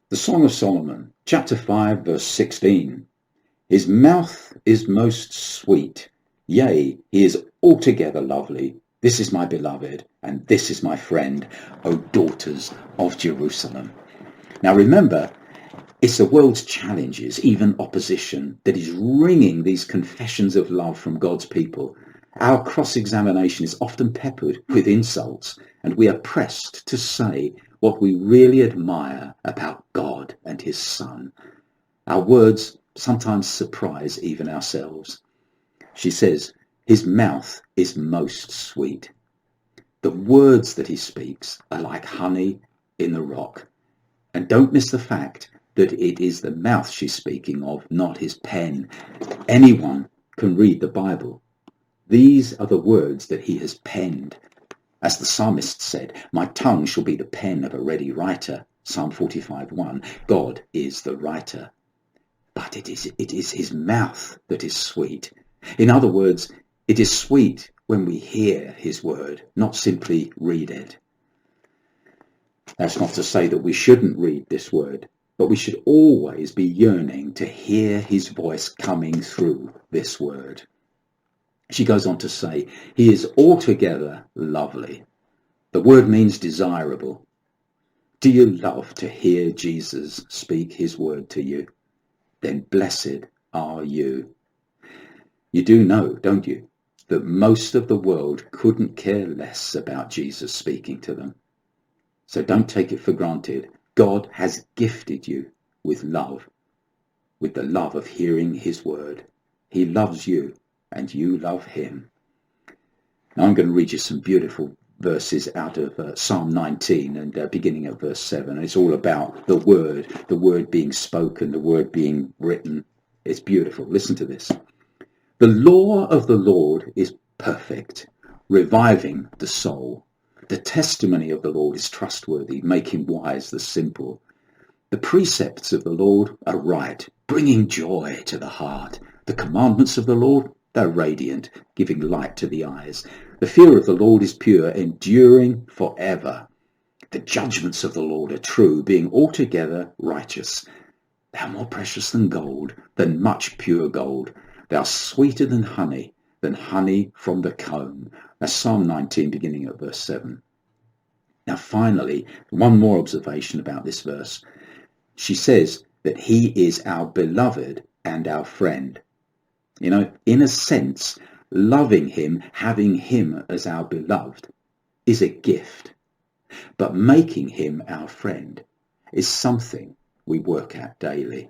The Song of Solomon, chapter 5, verse 16. His mouth is most sweet, yea, he is altogether lovely. This is my beloved, and this is my friend, O daughters of Jerusalem. Now remember, it's the world's challenges, even opposition, that is ringing these confessions of love from God's people. Our cross-examination is often peppered with insults, and we are pressed to say what we really admire about God and his Son. Our words sometimes surprise even ourselves. She says, his mouth is most sweet. The words that he speaks are like honey in the rock. And don't miss the fact that it is the mouth she's speaking of, not his pen. Anyone can read the Bible. These are the words that he has penned. As the psalmist said, my tongue shall be the pen of a ready writer. Psalm 45:1. God is the writer. But it is his mouth that is sweet. In other words, it is sweet when we hear his word, not simply read it. That's not to say that we shouldn't read this word, but we should always be yearning to hear his voice coming through this word. She goes on to say, he is altogether lovely. The word means desirable. Do you love to hear Jesus speak his word to you? Then blessed are you. You do know, don't you, that most of the world couldn't care less about Jesus speaking to them. So don't take it for granted. God has gifted you with love, with the love of hearing his word. He loves you and you love him. Now I'm going to read you some beautiful verses out of Psalm 19 and beginning at verse 7. And it's all about the word being spoken, the word being written. It's beautiful. Listen to this. The law of the Lord is perfect, reviving the soul. The testimony of the Lord is trustworthy, making wise the simple. The precepts of the Lord are right, bringing joy to the heart. The commandments of the Lord, they're radiant, giving light to the eyes. The fear of the Lord is pure, enduring forever. The judgments of the Lord are true, being altogether righteous. They are more precious than gold, than much pure gold. They are sweeter than honey from the comb. That's Psalm 19, beginning at verse 7. Now finally, one more observation about this verse. She says that he is our beloved and our friend. You know, in a sense, loving him, having him as our beloved, is a gift. But making him our friend is something we work at daily.